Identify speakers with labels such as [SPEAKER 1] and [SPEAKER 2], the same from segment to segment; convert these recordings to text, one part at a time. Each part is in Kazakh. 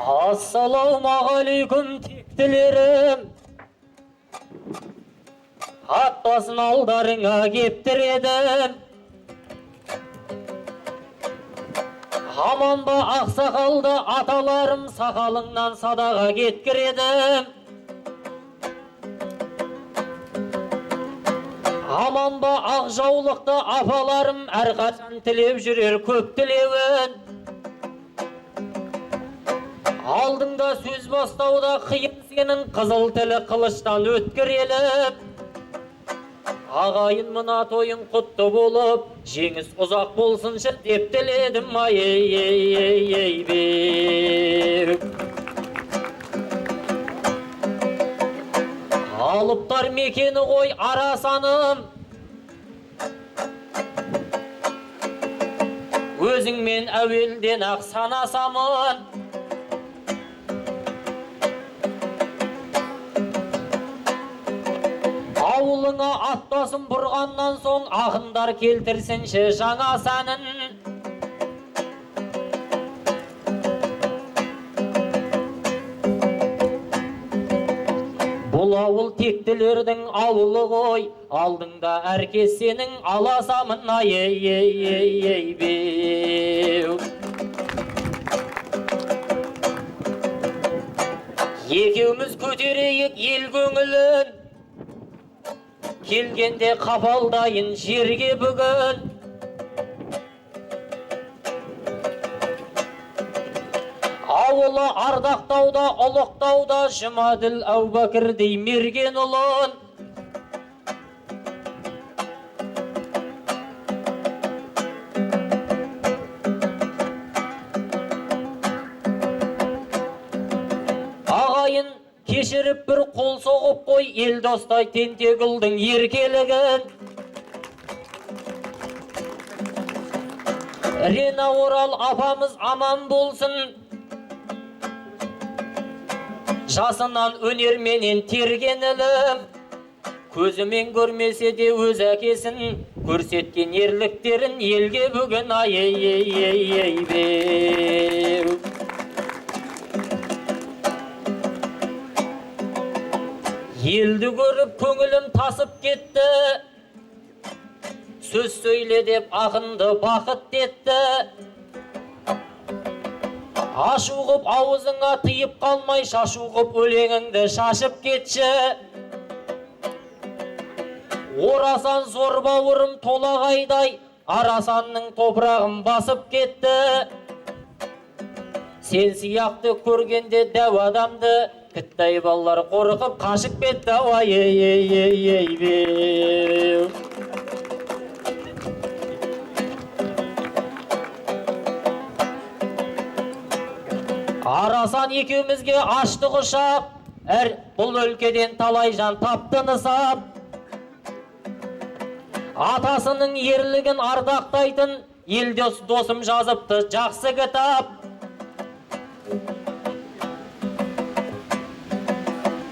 [SPEAKER 1] Ассалаумағалейкум тектілерім, аттасын алдарыңа кептір едім. Аман ба ақсақалды аталарым, сақалыңнан садаға кеткір едім. Аман ба ақ жаулықты апаларым, әрқашан тілеп жүрер көп тілеуін. Алдыңда сөз бастауда қиын сенің, қызыл тілі қылыштан өткір еліп. Ағайын мына тойың құтты болып, жеңіс ұзақ болсыншы деп тіледім. Алыптар мекені ғой арасаным, өзіңмен әуелден ақ санасамын. Ауылыңа аттасын бұрғаннан соң, ақындар келтірсінші жаңа сәнін. Бұл ауыл тектілердің ауылы ғой, алдыңда әркез сенің аласамын. Екеуміз көтерейік ел көңілін, келгенде қапалдайын жерге бүгін. Ауылы ардақтауда, ұлықтауда, Жұмаділ Әубәкірдей мерген ұлын. Ағайын кешіріп бір қол соғып қой, ел достай Тентегүлдің еркелігін. Рена Орал апамыз аман болсын, жасынан өнерменен терген ілім. Көзімен көрмесе де өз әкесін, көрсеткен ерліктерін елге бүгін. Елді көріп көңілім тасып кетті, сөз сөйле деп ақынды бақыт етті. Ашу ғып аузыңа тыйып қалмай, шашу ғып өлеңіңді шашып кетші. Орасан зор бауырым толағайдай, Арасанның топырағын басып кетті. Сен сияқты көргенде дәу адамды, кіттай балалар қорқып қашып кетті. Арасан екеумізге ашты құшақ, бұл өлкеден талай жан тапты нысап. Атасының ерлігін ардақтайтын, ел досым жазыпты жақсы кітап.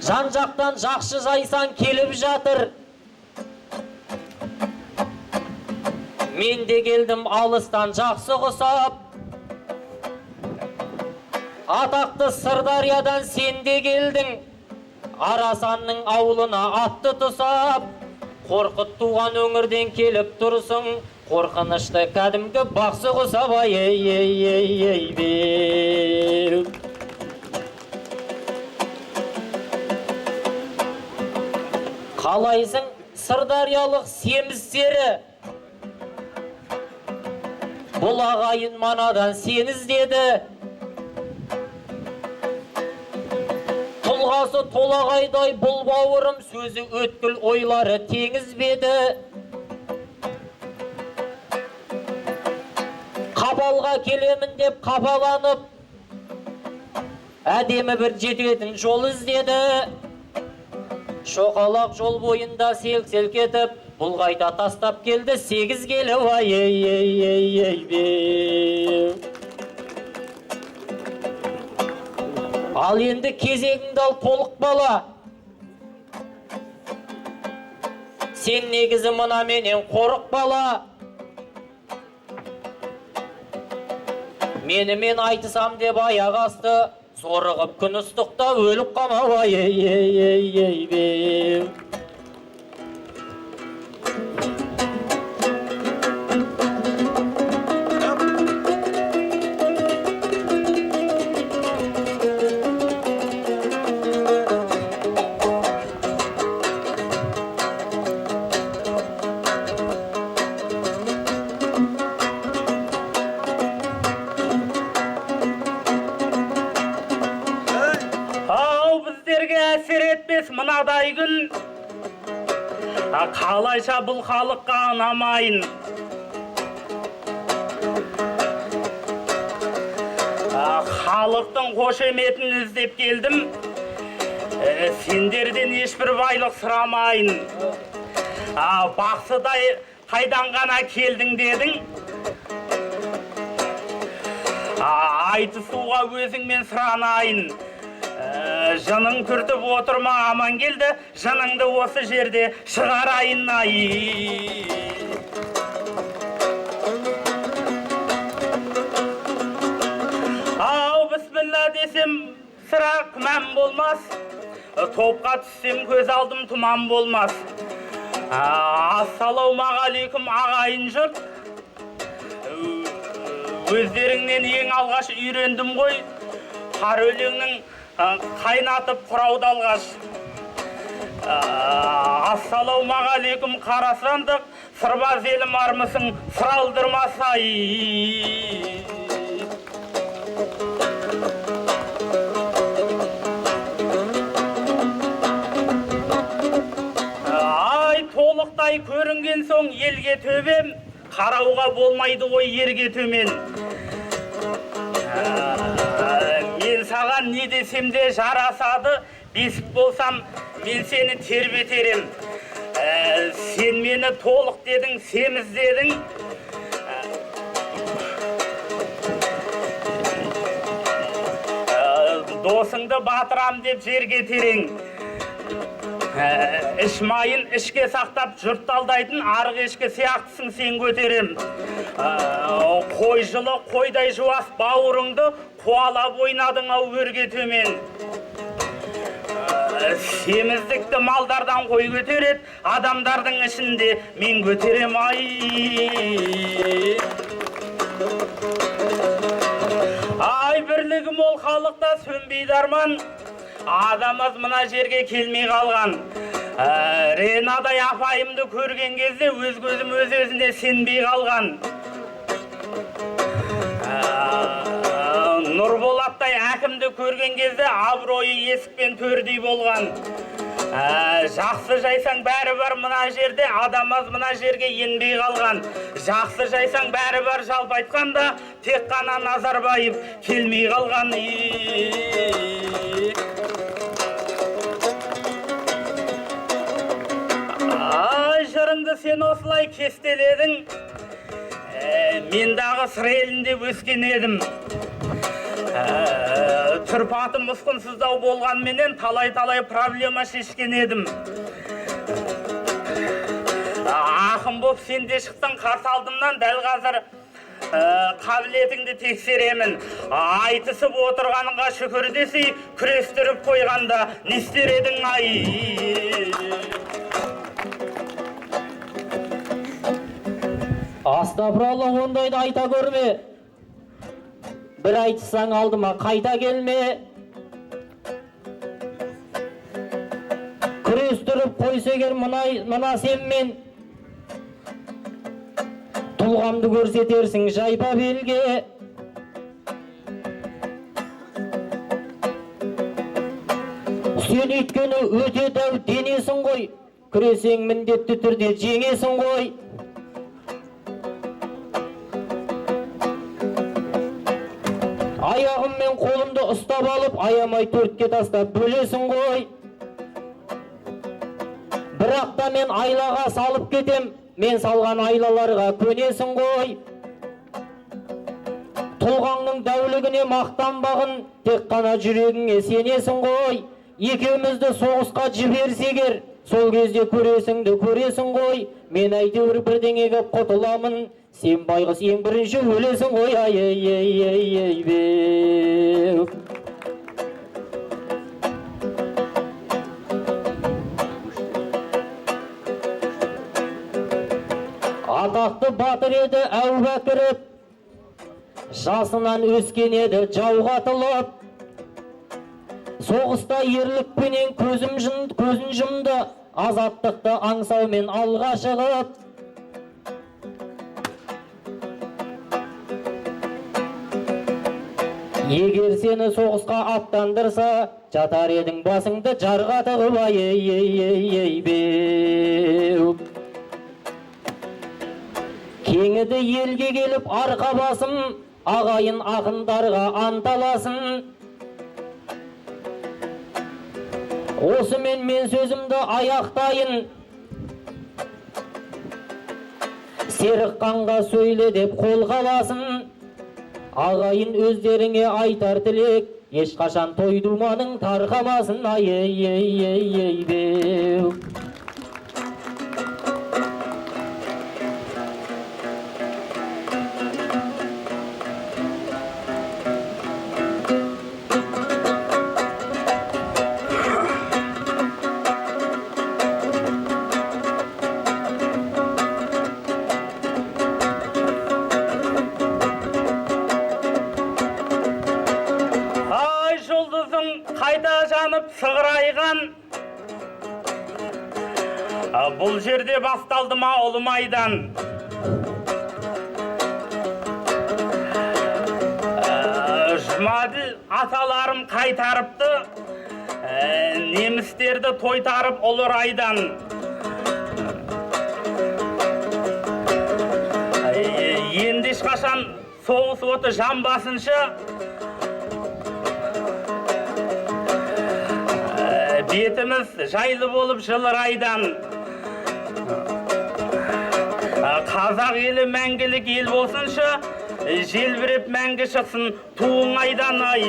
[SPEAKER 1] Жан-жақтан жақшы жайсан келіп жатыр, мен де келдім алыстан жақсы құсап. Атақты Сырдариядан сен де келдің, Арасанның ауылына атты тұсап. Қорқыт туған өңірден келіп тұрсың, қорқынышты кәдімгі бақсы құсап. Қалайсың сырдариялық семіздері, бұл ағайын манадан сен іздеді. Тұлғасы толағайдай бұл бауырым, сөзі өткіл ойлары теңізбеді. Қапалға келемін деп қапаланып, әдемі бір жететін жол іздеді. Шоқалақ жол бойында селк-селк етіп, бұл қайта тастап келді 8 келі. Ал енді кезегіңді ал толық бала, сен негізі мына менен қорық бала. Менімен айтысам деп аяқ асты, Сорығып күн ыстықта өліп қамау ей беу.
[SPEAKER 2] Мынадай күн қалайша бұл халыққа ұнамайын. Халықтың қошеметін іздеп келдім, сендерден ешбір байлық сұрамайын. Бақсыдай қайдан ғана келдің дедің, айтысуға өзіңмен сұранайын. Жаның күртіп отырма, аман келді, жаныңды осы жерде шығарайын ай. Ау, бісміллә десем, сірә күмән болмас, топқа түссем көз алдым тұман болмас. Ассалаумағалейкум ағайын жұрт, өздеріңнен ең алғаш үйрендім ғой, қар өлеңнің қайнатып құрауды алғаш. Ассалаумағалейкум қарасандық, сырбаз елім армысың, сыралдырмасай. Ай, толықтай көрінген соң елге төбем, қарауға болмайды ғой ерге төмен. Мен саған не десем де жарасады, бесік болсам, мен сені тербетерем. Сен мені толық дедің, семіз дедің. Досыңды батырам деп жерге терең. Іш майын ішке сақтап жұртты алдайтын арық ешкі сияқтысың сен көтерем. Қой жылы қойдай жуас бауырыңды қуалап ойнадың ау өрге төмен. Семіздікті малдардан қой көтерет, адамдардың ішінде мен көтерем ай. Ай, бірлігі мол халықта сөнбейді арман, адамыз мына жерге келмей қалған. Ренадай апайымды көрген кезде өз көзім өз-өзіне сенбей қалған. Нұрболаттай әкімді көрген кезде абыройы есікпен төрдей болған. Жақсы жайсаң бәрі бар мына жерде, адамаз мына жерге енбей қалған. Жақсы жайсаң бәрі бар жалпы айтқанда, тек қана Назарбаев келмей қалған. Ай, жырыңды сен осылай кестеледің, мен дағы сыр елінде өскен едім. Тұрпатым ұсқынсыздау болғанменен талай-талай проблема шешкен едім. Ақын боп сен де шықтың қарсы алдымнан, дәл қазір қабілетіңді тексеремін. Айтысып отырғаныңға шүкір десей, күрестіріп қойғанда не істер едің ай.
[SPEAKER 1] Астапыралла, ондайды айта көрме. Бір айтсаң алдыма қайта келме. Күрестіріп қойса егер мына сенмен, тұлғамды көрсетерсің жайпа белге. Сен өйткені өте дәу денесің ғой, күресең міндетті түрде жеңесің ғой. Аяғым мен қолымды ұстап алып, аямай төртке тастап бөлесің ғой. Бірақ та мен айлаға салып кетем, мен салған айлаларға көнесің ғой. Тұлғаңның дәулігіне мақтанбағын, тек қана жүрегіңе сенесің ғой. Екеумізді соғысқа жіберсегер, сол кезде көресіңді көресің ғой. Мен әйтеуір бірдеңеге құтыламын, сен байғұс ең бірінші өлесің ғой. Ай беу. жатыр еді Әубәкіріп, жасынан өскен еді жауға атылып. Соғыста ерлікпенен көзін жұмды, азаттықты аңсаумен алға шығып. Егер сені соғысқа аттандырса, жатар едің басыңды жарға тығып, ай беу. Кеңіді елге келіп арқа басым, ағайын ақындарға анталасын. Осымен мен сөзімді аяқтайын, серік қанға сөйле деп қолға аласын. Ағайын өздеріңе айтар тілек, ешқашан той думаның тарқамасын, ай беу.
[SPEAKER 2] Қайта жанып сығырайған, бұл жерде басталды ма ұлы майдан. Жұмаділ аталарым қайтарыпты, немістерді тойтарып ұлы райдан. Енді ешқашан соғыс оты жан басыншы, бетіміз жайлы болып жылы райдан. Қазақ елі мәңгілік ел болсыншы, желбіреп мәңгі шықсын туың айдан, ай.